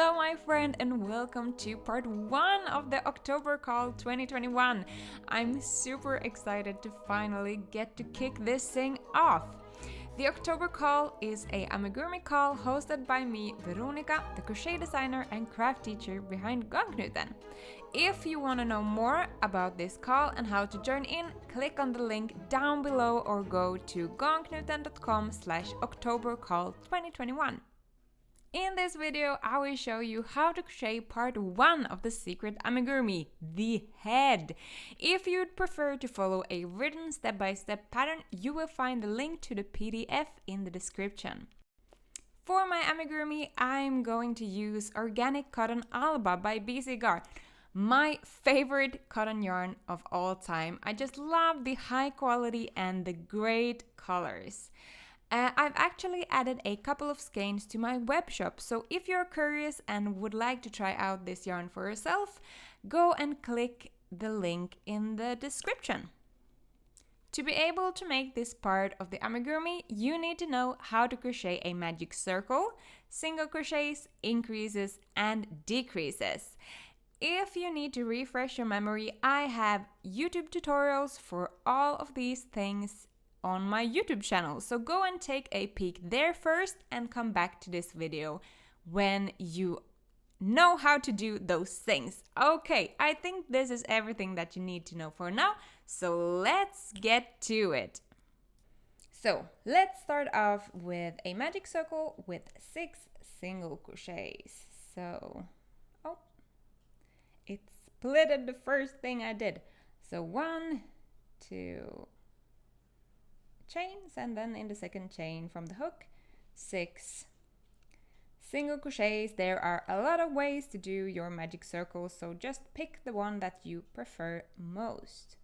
Hello my friend and welcome to part 1 of the October Call 2021. I'm super excited to finally get to kick this thing off. The October Call is a amigurumi call hosted by me, Veronica, the crochet designer and craft teacher behind Garnknuten. If you want to know more about this call and how to join in, click on the link down below or go to garnknuten.com/octobercall2021. In this video, I will show you how to crochet part 1 of the secret amigurumi, the head. If you'd prefer to follow a written step-by-step pattern, you will find the link to the PDF in the description. For my amigurumi, I'm going to use Organic Cotton Alba by BC Gar, my favorite cotton yarn of all time. I just love the high quality and the great colors. I've actually added a couple of skeins to my web shop, so if you're curious and would like to try out this yarn for yourself, go and click the link in the description. To be able to make this part of the amigurumi, you need to know how to crochet a magic circle, single crochets, increases, and decreases. If you need to refresh your memory, I have YouTube tutorials for all of these things on my YouTube channel, so go and take a peek there first and come back to this video when you know how to do those things. Okay, I think this is everything that you need to know for now, so let's get to it. So let's start off with a magic circle with 6 single crochets. So, it splitted the first thing I did. So 1, 2 chains, and then in the second chain from the hook, 6 single crochets. There are a lot of ways to do your magic circle, so just pick the one that you prefer most.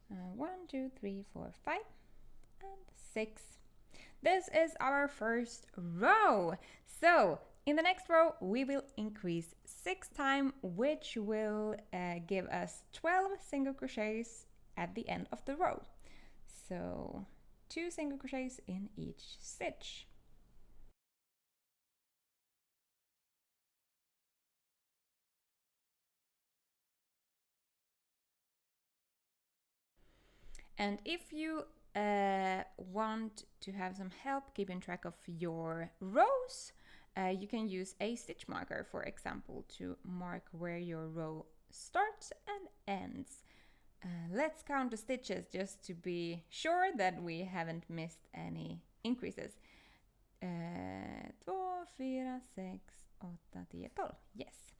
1, 2, 3, 4, 5, and 6. This is our first row. So in the next row, we will increase 6 times, which will give us 12 single crochets at the end of the row. So 2 single crochets in each stitch. And if you want to have some help keeping track of your rows, you can use a stitch marker, for example, to mark where your row starts and ends. Let's count the stitches just to be sure that we haven't missed any increases. 2, 4, 6, 8, 10, 12. Yes.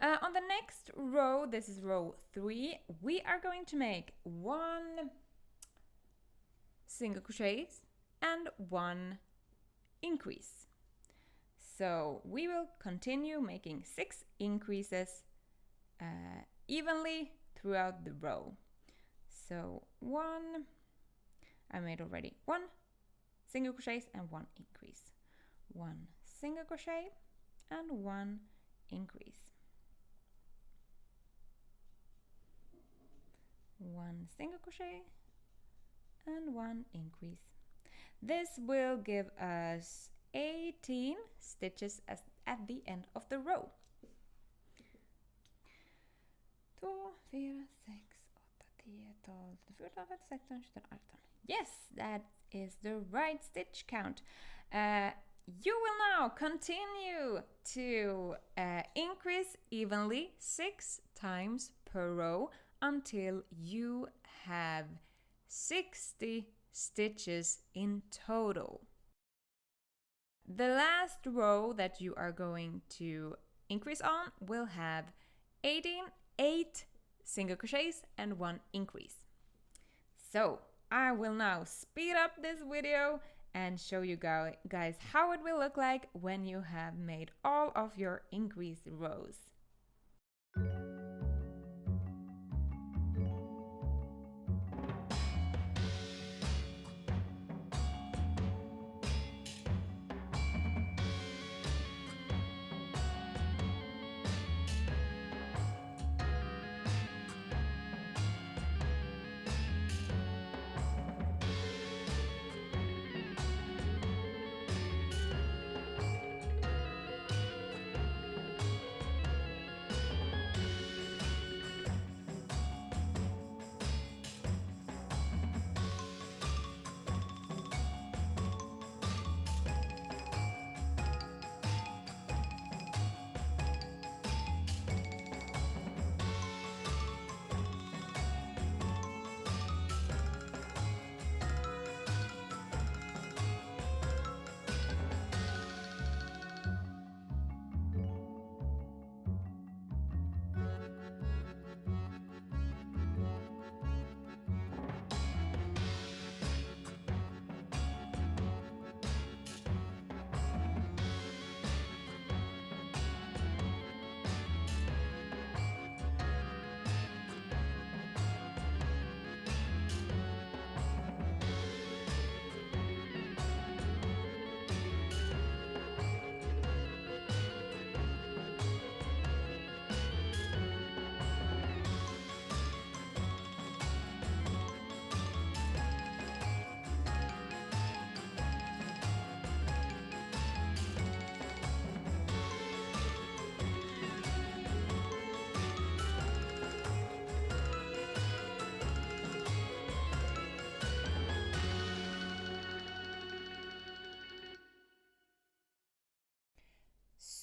On the next row, this is row 3, we are going to make 1 single crochets and 1 increase. So we will continue making 6 increases evenly throughout the row. So I made already 1 single crochet and 1 increase. 1 single crochet and 1 increase. 1 single crochet and 1 increase. This will give us 18 stitches at the end of the row. 2, 4, 6, 8, 10, 12, 14, 15, 16, 17, 18. Yes, that is the right stitch count. You will now continue to increase evenly 6 times per row until you have 60 stitches in total. The last row that you are going to increase on will have 8 single crochets and 1 increase. So I will now speed up this video and show you guys how it will look like when you have made all of your increase rows.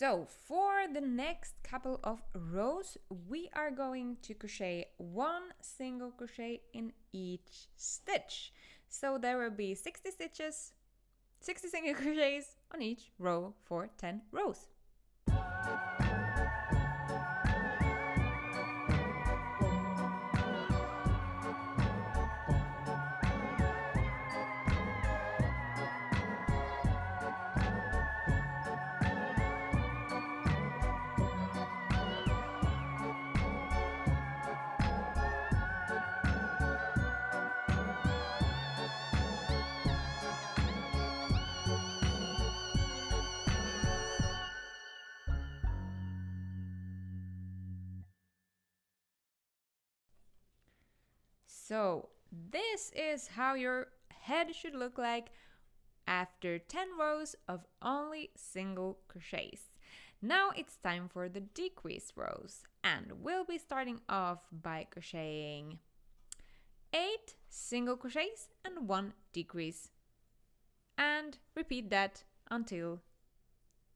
So for the next couple of rows, we are going to crochet one single crochet in each stitch. So there will be 60 stitches, 60 single crochets on each row for 10 rows. So this is how your head should look like after 10 rows of only single crochets. Now it's time for the decrease rows, and we'll be starting off by crocheting 8 single crochets and 1 decrease, and repeat that until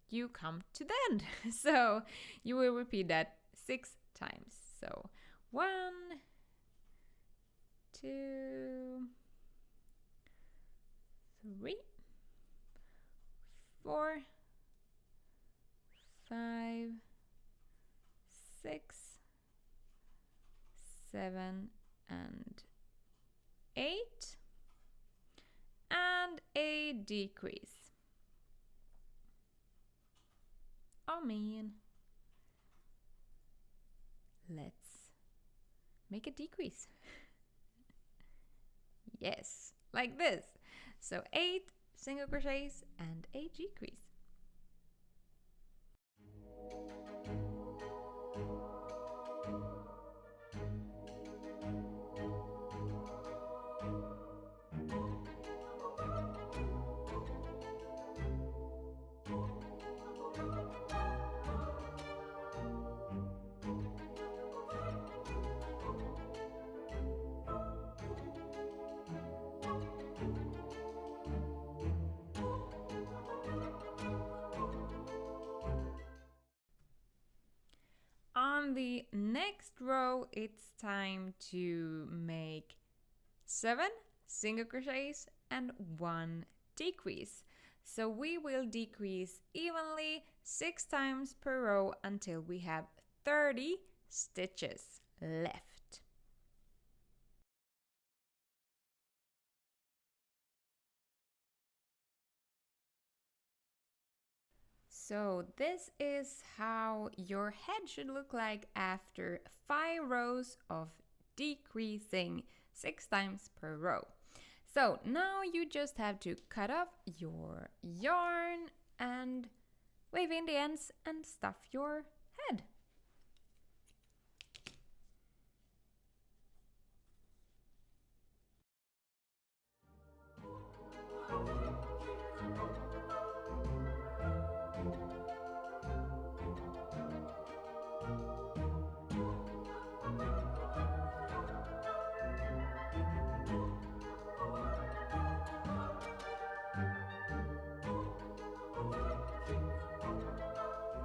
you come to the end. So you will repeat that 6 times. So 1, 2, 3, 4, 5, 6, 7, and 8, and a decrease. Oh man. Let's make a decrease. Yes, like this. So 8 single crochets and a decrease. On the next row, it's time to make 7 single crochets and 1 decrease. So we will decrease evenly 6 times per row until we have 30 stitches left. So this is how your head should look like after 5 rows of decreasing 6 times per row. So now you just have to cut off your yarn and wave in the ends and stuff your head.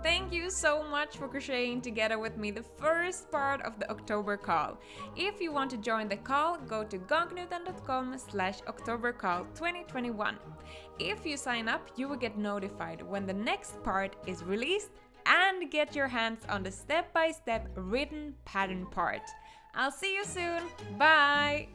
Thank you so much for crocheting together with me the first part of the October call. If you want to join the call, go to gongknuten.com/octobercall2021. If you sign up, you will get notified when the next part is released and get your hands on the step-by-step written pattern part. I'll see you soon. Bye!